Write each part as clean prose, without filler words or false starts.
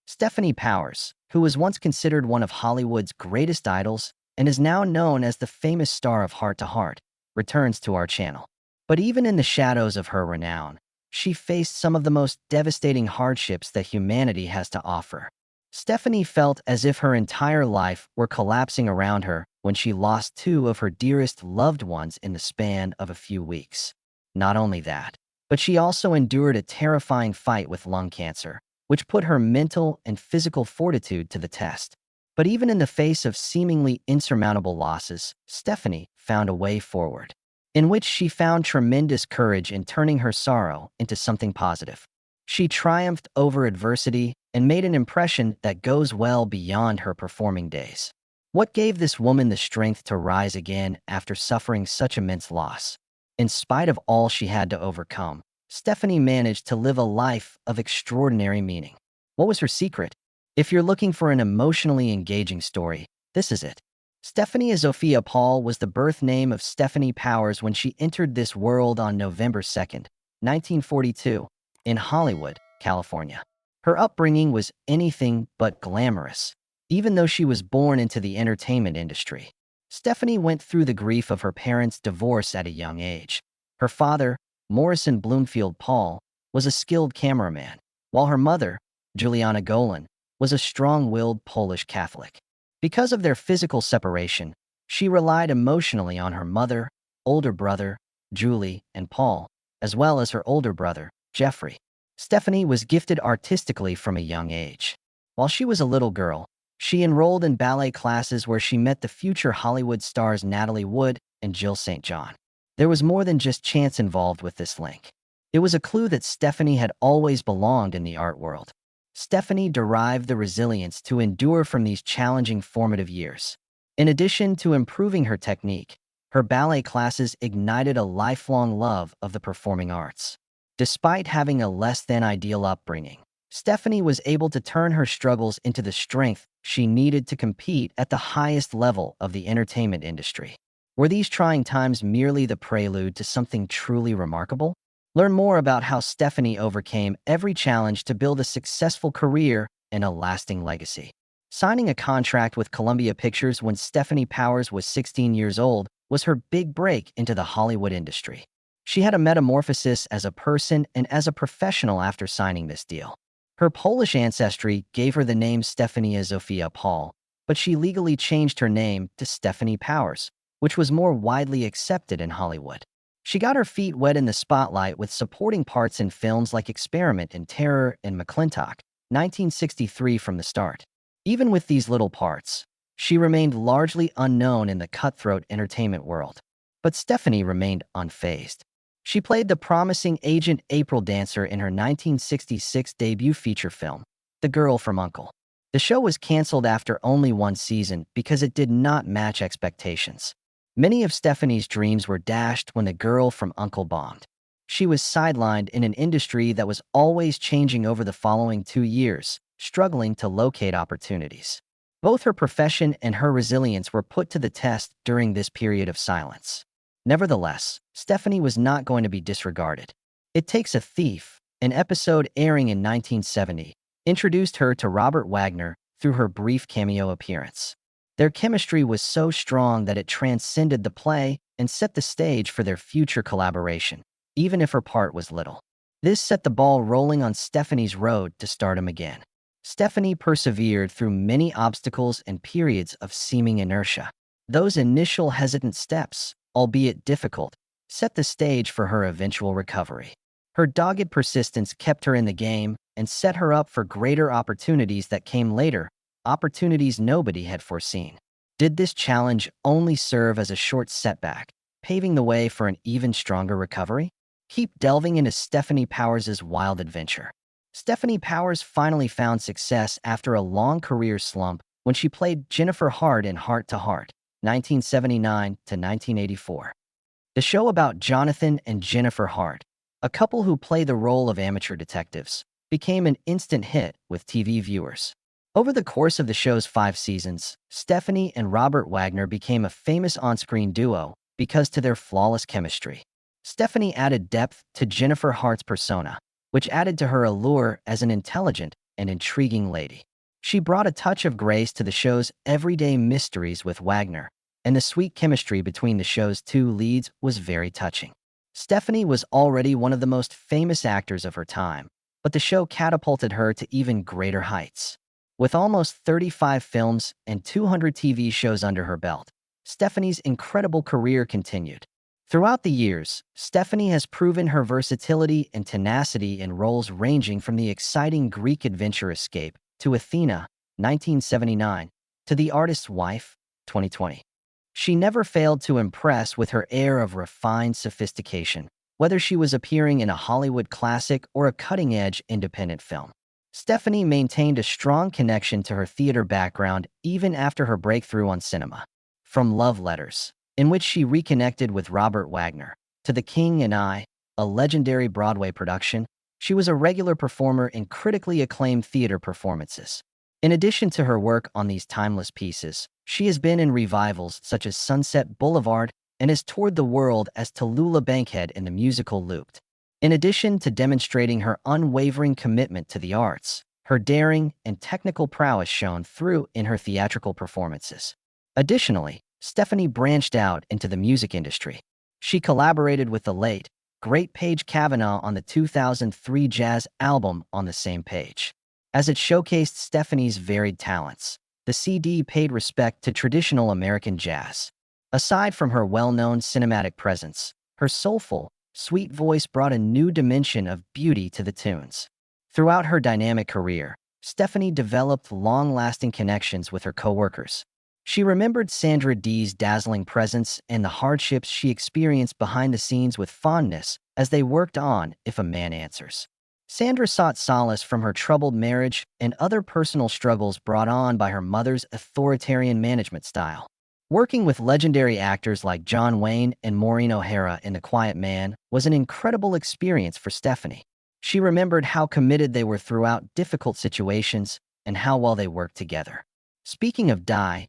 Stefanie Powers, who was once considered one of Hollywood's greatest idols and is now known as the famous star of Heart to Heart, returns to our channel. But even in the shadows of her renown, she faced some of the most devastating hardships that humanity has to offer. Stefanie felt as if her entire life were collapsing around her when she lost two of her dearest loved ones in the span of a few weeks. Not only that, but she also endured a terrifying fight with lung cancer, which put her mental and physical fortitude to the test. But even in the face of seemingly insurmountable losses, Stefanie found a way forward, in which she found tremendous courage in turning her sorrow into something positive. She triumphed over adversity and made an impression that goes well beyond her performing days. What gave this woman the strength to rise again after suffering such immense loss? In spite of all she had to overcome, Stefanie managed to live a life of extraordinary meaning. What was her secret? If you're looking for an emotionally engaging story, this is it. Stefanie Sophia Paul was the birth name of Stefanie Powers when she entered this world on November 2nd, 1942, in Hollywood, California. Her upbringing was anything but glamorous, even though she was born into the entertainment industry. Stefanie went through the grief of her parents' divorce at a young age. Her father, Morrison Bloomfield Paul, was a skilled cameraman, while her mother, Juliana Golan, was a strong-willed Polish Catholic. Because of their physical separation, she relied emotionally on her mother, older brother, Julie, and Paul, as well as her older brother, Jeffrey. Stefanie was gifted artistically from a young age. While she was a little girl, she enrolled in ballet classes where she met the future Hollywood stars Natalie Wood and Jill St. John. There was more than just chance involved with this link. It was a clue that Stefanie had always belonged in the art world. Stefanie derived the resilience to endure from these challenging formative years. In addition to improving her technique, her ballet classes ignited a lifelong love of the performing arts. Despite having a less-than-ideal upbringing, Stefanie was able to turn her struggles into the strength she needed to compete at the highest level of the entertainment industry. Were these trying times merely the prelude to something truly remarkable? Learn more about how Stefanie overcame every challenge to build a successful career and a lasting legacy. Signing a contract with Columbia Pictures when Stefanie Powers was 16 years old was her big break into the Hollywood industry. She had a metamorphosis as a person and as a professional after signing this deal. Her Polish ancestry gave her the name Stefanie Sophia Paul, but she legally changed her name to Stefanie Powers, which was more widely accepted in Hollywood. She got her feet wet in the spotlight with supporting parts in films like Experiment and Terror and McClintock, 1963 from the start. Even with these little parts, she remained largely unknown in the cutthroat entertainment world. But Stefanie remained unfazed. She played the promising Agent April Dancer in her 1966 debut feature film, The Girl from U.N.C.L.E. The show was canceled after only one season because it did not match expectations. Many of Stefanie's dreams were dashed when The Girl from U.N.C.L.E. bombed. She was sidelined in an industry that was always changing over the following 2 years, struggling to locate opportunities. Both her profession and her resilience were put to the test during this period of silence. Nevertheless, Stefanie was not going to be disregarded. It Takes a Thief, an episode airing in 1970, introduced her to Robert Wagner through her brief cameo appearance. Their chemistry was so strong that it transcended the play and set the stage for their future collaboration, even if her part was little. This set the ball rolling on Stefanie's road to stardom again. Stefanie persevered through many obstacles and periods of seeming inertia. Those initial hesitant steps, albeit difficult, set the stage for her eventual recovery. Her dogged persistence kept her in the game and set her up for greater opportunities that came later, opportunities nobody had foreseen. Did this challenge only serve as a short setback, paving the way for an even stronger recovery? Keep delving into Stefanie Powers' wild adventure. Stefanie Powers finally found success after a long career slump when she played Jennifer Hart in Heart to Heart, 1979 to 1984. The show about Jonathan and Jennifer Hart, a couple who play the role of amateur detectives, became an instant hit with TV viewers. Over the course of the show's 5 seasons, Stefanie and Robert Wagner became a famous on-screen duo because to their flawless chemistry. Stefanie added depth to Jennifer Hart's persona, which added to her allure as an intelligent, and intriguing lady. She brought a touch of grace to the show's everyday mysteries with Wagner, and the sweet chemistry between the show's two leads was very touching. Stefanie was already one of the most famous actors of her time, but the show catapulted her to even greater heights. With almost 35 films and 200 TV shows under her belt, Stefanie's incredible career continued. Throughout the years, Stefanie has proven her versatility and tenacity in roles ranging from the exciting Greek adventure Escape to Athena, 1979, to The Artist's Wife, 2020. She never failed to impress with her air of refined sophistication, whether she was appearing in a Hollywood classic or a cutting-edge independent film. Stefanie maintained a strong connection to her theater background even after her breakthrough on cinema. From Love Letters, in which she reconnected with Robert Wagner, to The King and I, a legendary Broadway production, she was a regular performer in critically acclaimed theater performances. In addition to her work on these timeless pieces, she has been in revivals such as Sunset Boulevard and has toured the world as Tallulah Bankhead in the musical Looped. In addition to demonstrating her unwavering commitment to the arts, her daring and technical prowess shone through in her theatrical performances. Additionally, Stefanie branched out into the music industry. She collaborated with the late, great Paige Cavanaugh on the 2003 jazz album On the Same Page. As it showcased Stefanie's varied talents, the CD paid respect to traditional American jazz. Aside from her well-known cinematic presence, her soulful, sweet voice brought a new dimension of beauty to the tunes. Throughout her dynamic career, Stefanie developed long-lasting connections with her co-workers. She remembered Sandra Dee's dazzling presence and the hardships she experienced behind the scenes with fondness as they worked on If a Man Answers. Sandra sought solace from her troubled marriage and other personal struggles brought on by her mother's authoritarian management style. Working with legendary actors like John Wayne and Maureen O'Hara in The Quiet Man was an incredible experience for Stefanie. She remembered how committed they were throughout difficult situations and how well they worked together. Speaking of Die,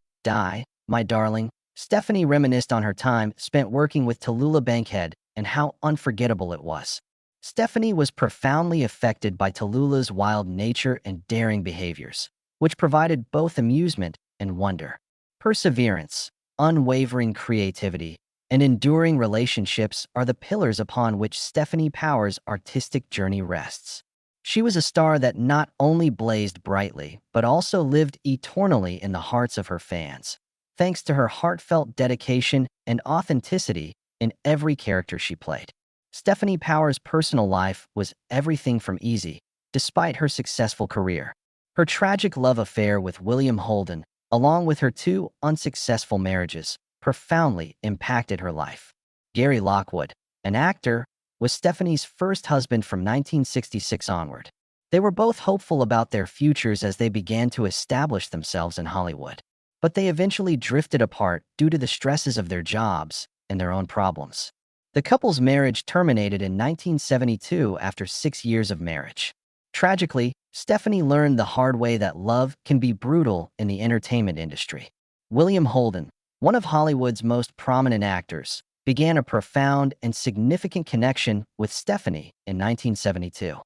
My Darling, Stefanie reminisced on her time spent working with Tallulah Bankhead and how unforgettable it was. Stefanie was profoundly affected by Tallulah's wild nature and daring behaviors, which provided both amusement and wonder. Perseverance, unwavering creativity, and enduring relationships are the pillars upon which Stefanie Powers' artistic journey rests. She was a star that not only blazed brightly, but also lived eternally in the hearts of her fans, thanks to her heartfelt dedication and authenticity in every character she played. Stefanie Powers' personal life was everything from easy, despite her successful career. Her tragic love affair with William Holden, along with her two unsuccessful marriages, profoundly impacted her life. Gary Lockwood, an actor, was Stefanie's first husband from 1966 onward. They were both hopeful about their futures as they began to establish themselves in Hollywood. But they eventually drifted apart due to the stresses of their jobs and their own problems. The couple's marriage terminated in 1972 after 6 years of marriage. Tragically, Stefanie learned the hard way that love can be brutal in the entertainment industry. William Holden, one of Hollywood's most prominent actors, began a profound and significant connection with Stefanie in 1972.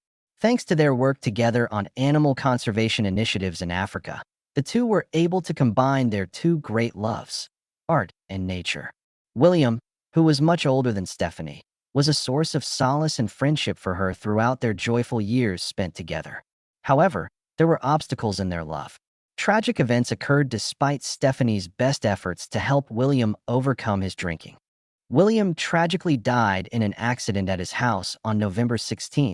Thanks to their work together on animal conservation initiatives in Africa, the two were able to combine their two great loves, art and nature. William, who was much older than Stefanie, was a source of solace and friendship for her throughout their joyful years spent together. However, there were obstacles in their love. Tragic events occurred despite Stefanie's best efforts to help William overcome his drinking. William tragically died in an accident at his house on November 16,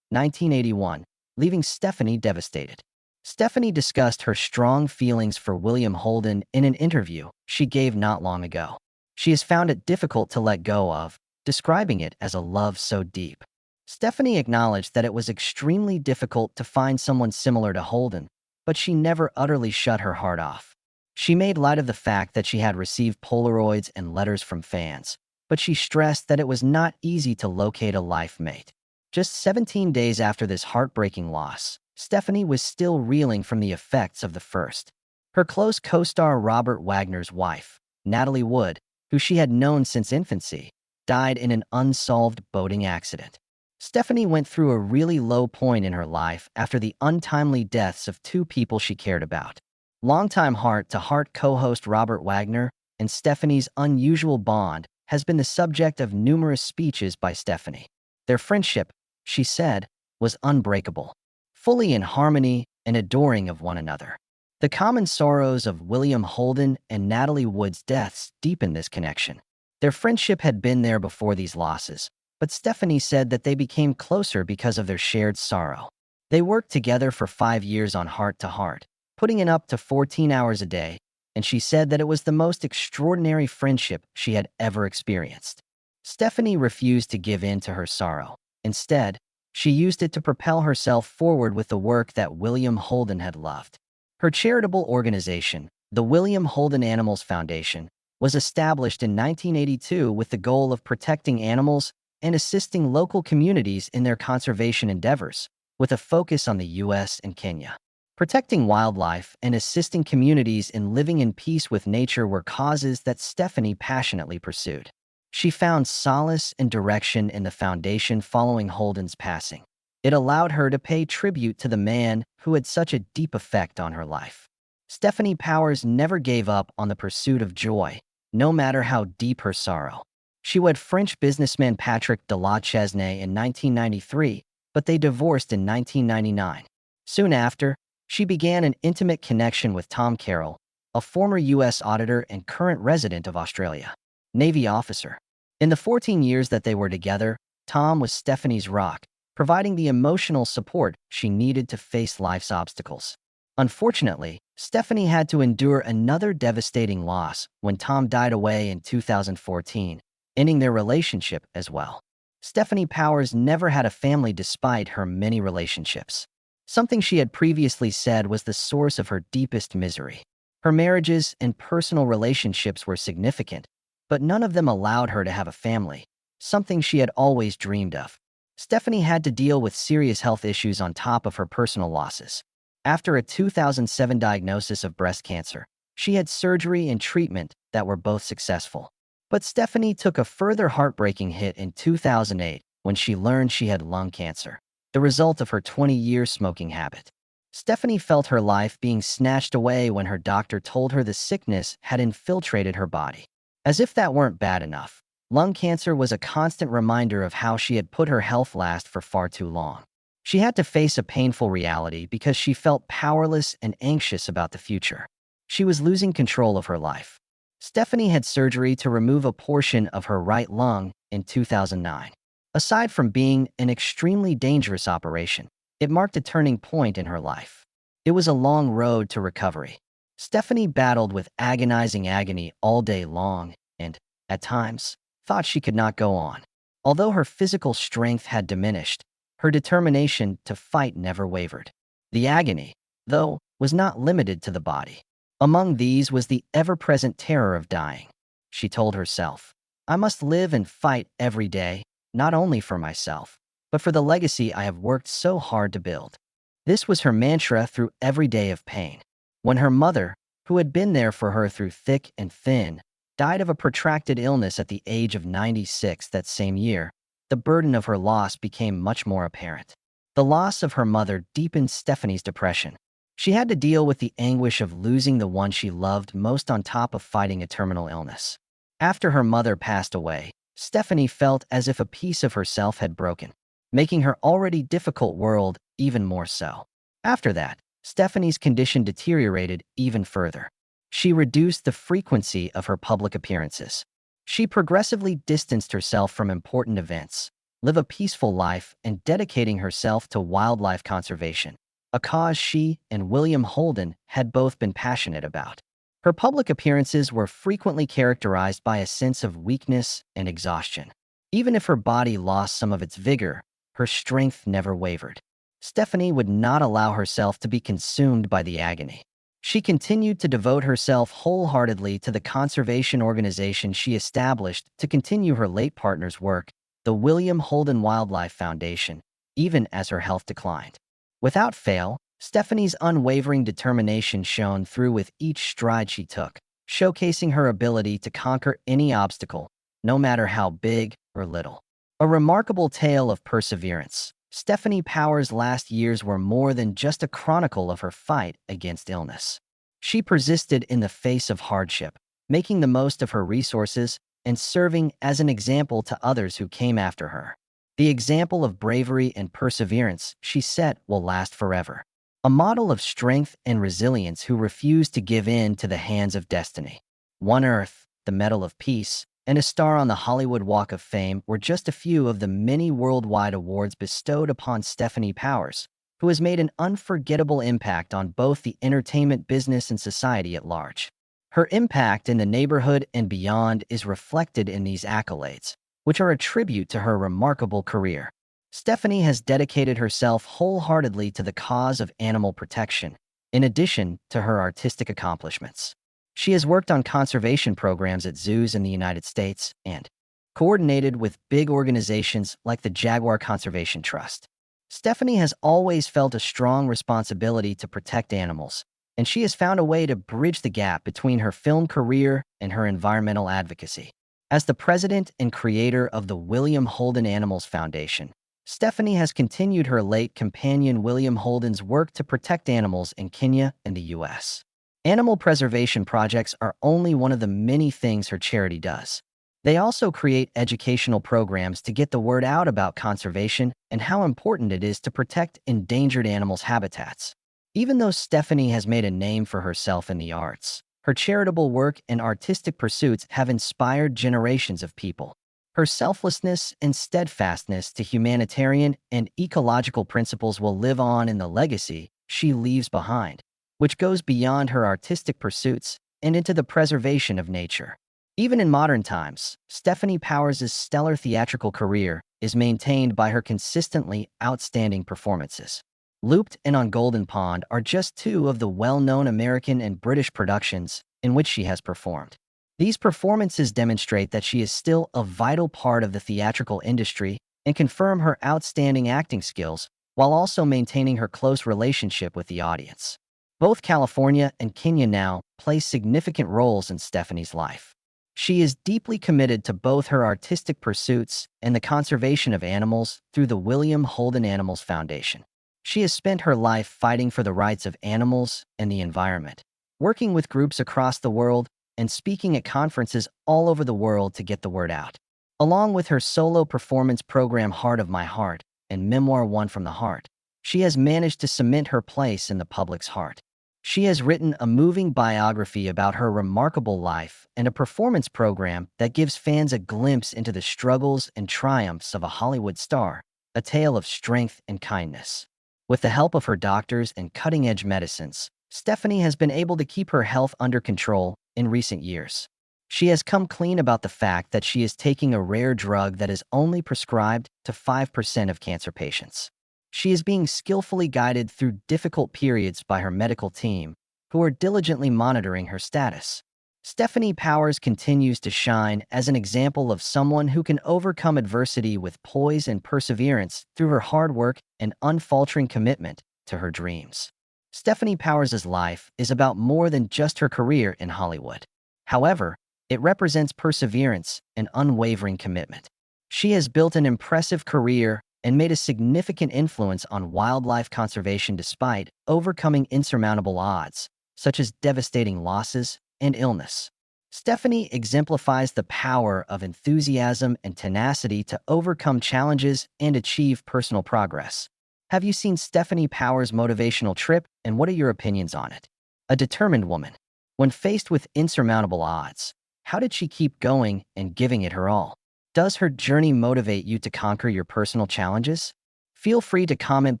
1981, leaving Stefanie devastated. Stefanie discussed her strong feelings for William Holden in an interview she gave not long ago. She has found it difficult to let go of, describing it as a love so deep. Stefanie acknowledged that it was extremely difficult to find someone similar to Holden, but she never utterly shut her heart off. She made light of the fact that she had received Polaroids and letters from fans, but she stressed that it was not easy to locate a life mate. Just 17 days after this heartbreaking loss, Stefanie was still reeling from the effects of the first. Her close co-star Robert Wagner's wife, Natalie Wood, who she had known since infancy, died in an unsolved boating accident. Stefanie went through a really low point in her life after the untimely deaths of two people she cared about. Longtime Hart co-host Robert Wagner and Stefanie's unusual bond has been the subject of numerous speeches by Stefanie. Their friendship, she said, was unbreakable, fully in harmony and adoring of one another. The common sorrows of William Holden and Natalie Wood's deaths deepened this connection. Their friendship had been there before these losses, but Stefanie said that they became closer because of their shared sorrow. They worked together for 5 years on Hart to Hart, putting in up to 14 hours a day, and she said that it was the most extraordinary friendship she had ever experienced. Stefanie refused to give in to her sorrow. Instead, she used it to propel herself forward with the work that William Holden had loved. Her charitable organization, the William Holden Animals Foundation, was established in 1982 with the goal of protecting animals and assisting local communities in their conservation endeavors, with a focus on the U.S. and Kenya. Protecting wildlife and assisting communities in living in peace with nature were causes that Stefanie passionately pursued. She found solace and direction in the foundation following Holden's passing. It allowed her to pay tribute to the man who had such a deep effect on her life. Stefanie Powers never gave up on the pursuit of joy, no matter how deep her sorrow. She wed French businessman Patrick de la Chesnay in 1993, but they divorced in 1999. Soon after, she began an intimate connection with Tom Carroll, a former U.S. auditor and current resident of Australia. Navy officer. In the 14 years that they were together, Tom was Stefanie's rock, providing the emotional support she needed to face life's obstacles. Unfortunately, Stefanie had to endure another devastating loss when Tom died away in 2014, ending their relationship as well. Stefanie Powers never had a family despite her many relationships. Something she had previously said was the source of her deepest misery. Her marriages and personal relationships were significant, but none of them allowed her to have a family, something she had always dreamed of. Stefanie had to deal with serious health issues on top of her personal losses. After a 2007 diagnosis of breast cancer, she had surgery and treatment that were both successful. But Stefanie took a further heartbreaking hit in 2008 when she learned she had lung cancer, the result of her 20-year smoking habit. Stefanie felt her life being snatched away when her doctor told her the sickness had infiltrated her body. As if that weren't bad enough, lung cancer was a constant reminder of how she had put her health last for far too long. She had to face a painful reality because she felt powerless and anxious about the future. She was losing control of her life. Stefanie had surgery to remove a portion of her right lung in 2009. Aside from being an extremely dangerous operation, it marked a turning point in her life. It was a long road to recovery. Stefanie battled with agonizing agony all day long and, at times, thought she could not go on. Although her physical strength had diminished, her determination to fight never wavered. The agony, though, was not limited to the body. Among these was the ever-present terror of dying. She told herself, "I must live and fight every day, not only for myself, but for the legacy I have worked so hard to build." This was her mantra through every day of pain. When her mother, who had been there for her through thick and thin, died of a protracted illness at the age of 96 that same year, the burden of her loss became much more apparent. The loss of her mother deepened Stefanie's depression. She had to deal with the anguish of losing the one she loved most on top of fighting a terminal illness. After her mother passed away, Stefanie felt as if a piece of herself had broken, making her already difficult world even more so. After that, Stefanie's condition deteriorated even further. She reduced the frequency of her public appearances. She progressively distanced herself from important events, lived a peaceful life, and dedicating herself to wildlife conservation, a cause she and William Holden had both been passionate about. Her public appearances were frequently characterized by a sense of weakness and exhaustion. Even if her body lost some of its vigor, her strength never wavered. Stefanie would not allow herself to be consumed by the agony. She continued to devote herself wholeheartedly to the conservation organization she established to continue her late partner's work, the William Holden Wildlife Foundation, even as her health declined. Without fail, Stefanie's unwavering determination shone through with each stride she took, showcasing her ability to conquer any obstacle, no matter how big or little. A remarkable tale of perseverance. Stefanie Powers' last years were more than just a chronicle of her fight against illness. She persisted in the face of hardship, making the most of her resources and serving as an example to others who came after her. The example of bravery and perseverance she set will last forever. A model of strength and resilience who refused to give in to the hands of destiny. One Earth, the Medal of Peace, and a star on the Hollywood Walk of Fame were just a few of the many worldwide awards bestowed upon Stefanie Powers, who has made an unforgettable impact on both the entertainment business and society at large. Her impact in the neighborhood and beyond is reflected in these accolades, which are a tribute to her remarkable career. Stefanie has dedicated herself wholeheartedly to the cause of animal protection, in addition to her artistic accomplishments. She has worked on conservation programs at zoos in the United States and coordinated with big organizations like the Jaguar Conservation Trust. Stefanie has always felt a strong responsibility to protect animals, and she has found a way to bridge the gap between her film career and her environmental advocacy. As the president and creator of the William Holden Animals Foundation, Stefanie has continued her late companion William Holden's work to protect animals in Kenya and the U.S. Animal preservation projects are only one of the many things her charity does. They also create educational programs to get the word out about conservation and how important it is to protect endangered animals' habitats. Even though Stefanie has made a name for herself in the arts, her charitable work and artistic pursuits have inspired generations of people. Her selflessness and steadfastness to humanitarian and ecological principles will live on in the legacy she leaves behind, which goes beyond her artistic pursuits and into the preservation of nature. Even in modern times, Stefanie Powers' stellar theatrical career is maintained by her consistently outstanding performances. Looped and On Golden Pond are just two of the well-known American and British productions in which she has performed. These performances demonstrate that she is still a vital part of the theatrical industry and confirm her outstanding acting skills while also maintaining her close relationship with the audience. Both California and Kenya now play significant roles in Stefanie's life. She is deeply committed to both her artistic pursuits and the conservation of animals through the William Holden Animals Foundation. She has spent her life fighting for the rights of animals and the environment, working with groups across the world and speaking at conferences all over the world to get the word out. Along with her solo performance program Heart of My Heart and memoir One from the Heart, she has managed to cement her place in the public's heart. She has written a moving biography about her remarkable life and a performance program that gives fans a glimpse into the struggles and triumphs of a Hollywood star, a tale of strength and kindness. With the help of her doctors and cutting-edge medicines, Stefanie has been able to keep her health under control in recent years. She has come clean about the fact that she is taking a rare drug that is only prescribed to 5% of cancer patients. She is being skillfully guided through difficult periods by her medical team, who are diligently monitoring her status. Stefanie Powers continues to shine as an example of someone who can overcome adversity with poise and perseverance through her hard work and unfaltering commitment to her dreams. Stefanie Powers' life is about more than just her career in Hollywood. However, it represents perseverance and unwavering commitment. She has built an impressive career and made a significant influence on wildlife conservation despite overcoming insurmountable odds, such as devastating losses and illness. Stefanie exemplifies the power of enthusiasm and tenacity to overcome challenges and achieve personal progress. Have you seen Stefanie Powers' motivational trip, and what are your opinions on it? A determined woman. When faced with insurmountable odds, how did she keep going and giving it her all? Does her journey motivate you to conquer your personal challenges? Feel free to comment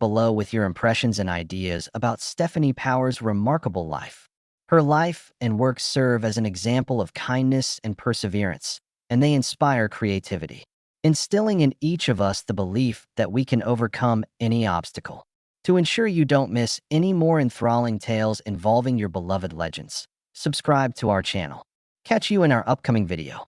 below with your impressions and ideas about Stefanie Powers' remarkable life. Her life and work serve as an example of kindness and perseverance, and they inspire creativity, instilling in each of us the belief that we can overcome any obstacle. To ensure you don't miss any more enthralling tales involving your beloved legends, subscribe to our channel. Catch you in our upcoming video.